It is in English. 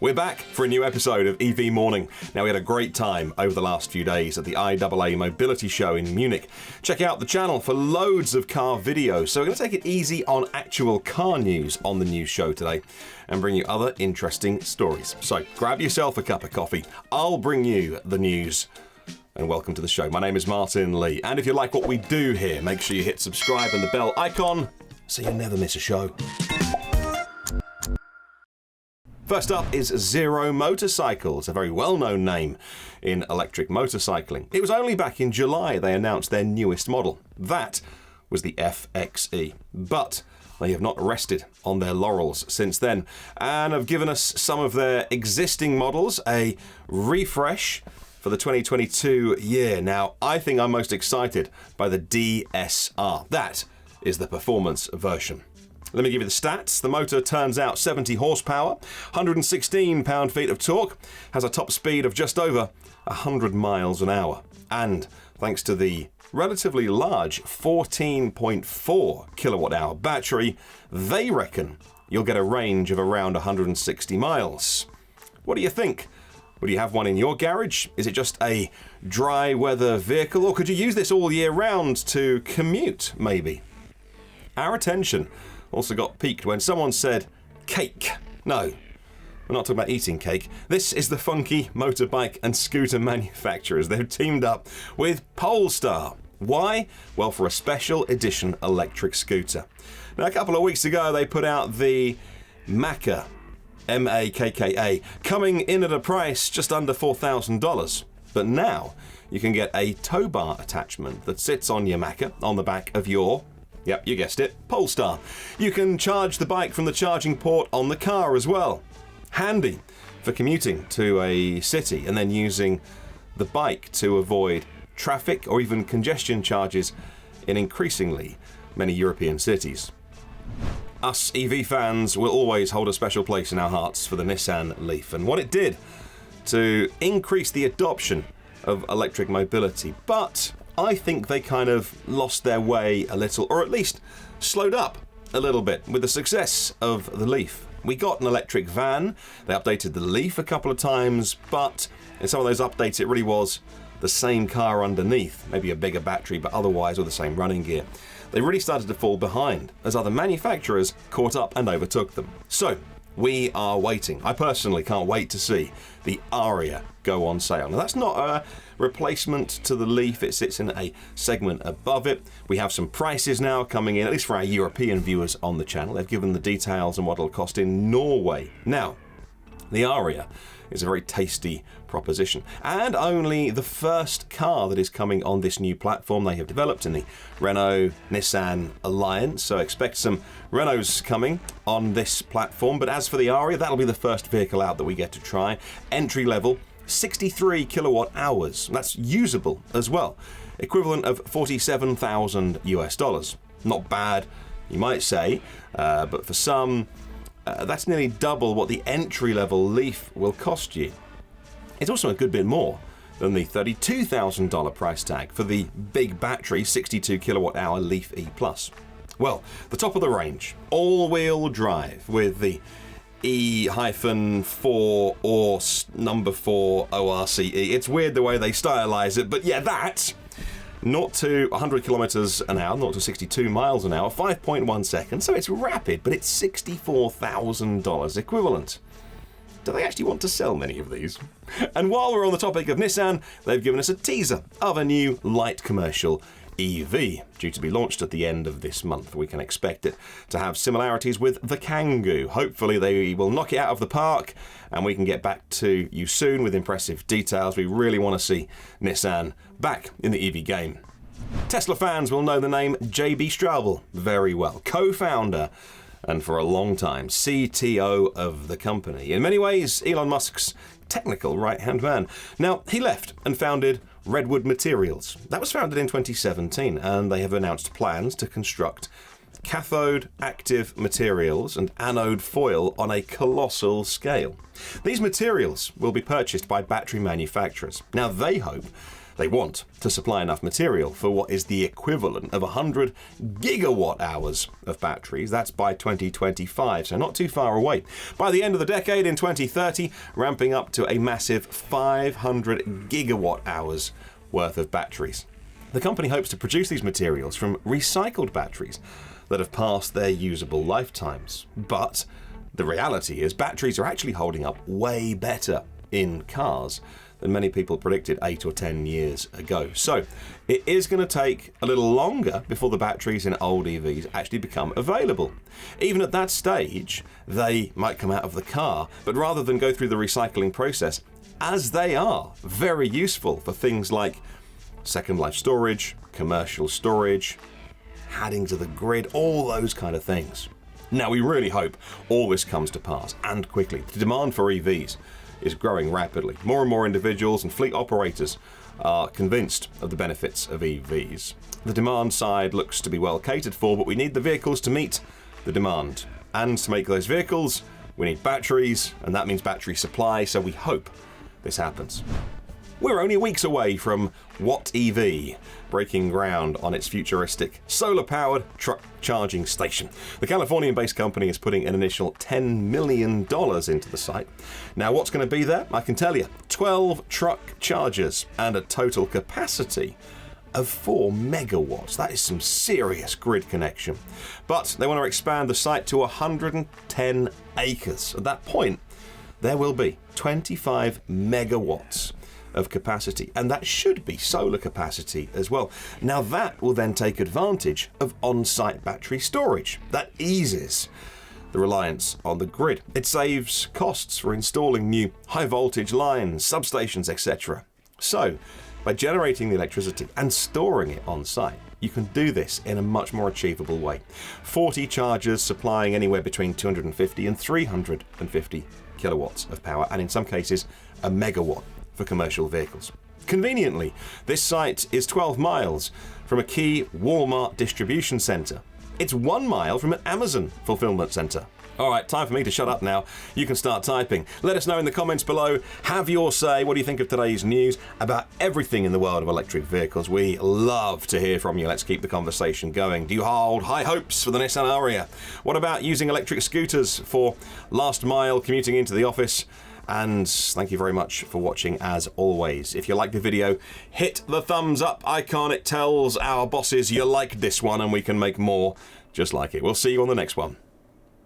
We're back for a new episode of EV Morning. Now, we had a great time over the last few days at the IAA Mobility show in Munich. Check out the channel for loads of car videos. So we're going to take it easy on actual car news on the news show today and bring you other interesting stories. So grab yourself a cup of coffee. I'll bring you the news. And welcome to the show. My name is Martin Lee. And if you like what we do here, make sure you hit subscribe and the bell icon so you never miss a show. First up is Xero Motorcycles, a very well-known name in electric motorcycling. It was only back in July they announced their newest model. That was the FXE. But they have not rested on their laurels since then and have given us some of their existing models a refresh for the 2022 year. Now, I think I'm most excited by the DSR. That is the performance version. Let me give you the stats. The motor turns out 70 horsepower, 116 pound-feet of torque, has a top speed of just over 100 miles an hour. And thanks to the relatively large 14.4 kilowatt-hour battery, they reckon you'll get a range of around 160 miles. What do you think? Would you have one in your garage? Is it just a dry weather vehicle, or could you use this all year round to commute, maybe? Our attention also got piqued when someone said cake. No, we're not talking about eating cake. This is the funky motorbike and scooter manufacturers. They've teamed up with Polestar. Why? Well, for a special edition electric scooter. Now, a couple of weeks ago, they put out the Makka, M-A-K-K-A, coming in at a price just under $4,000. But now you can get a tow bar attachment that sits on your Makka on the back of your, yep, you guessed it, Polestar. You can charge the bike from the charging port on the car as well. Handy for commuting to a city and then using the bike to avoid traffic or even congestion charges in increasingly many European cities. Us EV fans will always hold a special place in our hearts for the Nissan Leaf and what it did to increase the adoption of electric mobility. But I think they kind of lost their way a little, or at least slowed up a little bit with the success of the Leaf. We got an electric van, they updated the Leaf a couple of times, but in some of those updates it really was the same car underneath, maybe a bigger battery, but otherwise all the same running gear. They really started to fall behind as other manufacturers caught up and overtook them. So we are waiting. I personally can't wait to see the Aria go on sale. Now, that's not a replacement to the Leaf. It sits in a segment above it. We have some prices now coming in, at least for our European viewers on the channel. They've given the details on what it'll cost in Norway. Now, the Aria is a very tasty proposition and only the first car that is coming on this new platform they have developed in the Renault-Nissan alliance, so expect some Renaults coming on this platform. But as for the Aria, that'll be the first vehicle out that we get to try. Entry level, 63 kilowatt hours. That's usable as well, equivalent of $47,000 US. Not bad, you might say, but for some that's nearly double what the entry-level Leaf will cost you. It's also a good bit more than the $32,000 price tag for the big battery 62 kilowatt-hour Leaf E+. Well, the top of the range, all-wheel drive with the E-4 or number 4 ORCE. It's weird the way they stylize it, but yeah, that 0 to 100 kilometers an hour, 0 to 62 miles an hour, 5.1 seconds. So it's rapid, but it's $64,000 equivalent. Do they actually want to sell many of these? And while we're on the topic of Nissan, they've given us a teaser of a new light commercial EV due to be launched at the end of this month. We can expect it to have similarities with the Kangoo. Hopefully they will knock it out of the park and we can get back to you soon with impressive details. We really want to see Nissan back in the EV game. Tesla fans will know the name JB Straubel very well, co-founder and for a long time CTO of the company. In many ways, Elon Musk's technical right-hand man. Now, he left and founded Redwood Materials. That was founded in 2017, and they have announced plans to construct cathode active materials and anode foil on a colossal scale. These materials will be purchased by battery manufacturers. Now, they hope They want to supply enough material for what is the equivalent of 100 gigawatt hours of batteries. That's by 2025, so not too far away. By the end of the decade, in 2030, ramping up to a massive 500 gigawatt hours worth of batteries. The company hopes to produce these materials from recycled batteries that have passed their usable lifetimes. But the reality is batteries are actually holding up way better in cars than many people predicted 8 or 10 years ago. So it is going to take a little longer before the batteries in old EVs actually become available. Even at that stage, they might come out of the car, but rather than go through the recycling process, as they are very useful for things like second life storage, commercial storage, adding to the grid, all those kind of things. Now, we really hope all this comes to pass, and quickly. The demand for EVs is growing rapidly. More and more individuals and fleet operators are convinced of the benefits of EVs. The demand side looks to be well catered for, but we need the vehicles to meet the demand. And to make those vehicles, we need batteries, and that means battery supply, so we hope this happens. We're only weeks away from What EV breaking ground on its futuristic solar-powered truck charging station. The Californian-based company is putting an initial $10 million into the site. Now, what's going to be there? I can tell you. 12 truck chargers and a total capacity of 4 megawatts. That is some serious grid connection. But they want to expand the site to 110 acres. At that point, there will be 25 megawatts of capacity, and that should be solar capacity as well. Now that will then take advantage of on-site battery storage. That eases the reliance on the grid. It saves costs for installing new high voltage lines, substations, etc. So by generating the electricity and storing it on site, you can do this in a much more achievable way. 40 chargers supplying anywhere between 250 and 350 kilowatts of power, and in some cases a megawatt for commercial vehicles. Conveniently, this site is 12 miles from a key Walmart distribution center. It's 1 mile from an Amazon fulfillment center. All right, time for me to shut up now. You can start typing. Let us know in the comments below. Have your say. What do you think of today's news about everything in the world of electric vehicles? We love to hear from you. Let's keep the conversation going. Do you hold high hopes for the Nissan Ariya? What about using electric scooters for last mile commuting into the office? And thank you very much for watching as always. If you liked the video, hit the thumbs up icon. It tells our bosses you liked this one and we can make more just like it. We'll see you on the next one.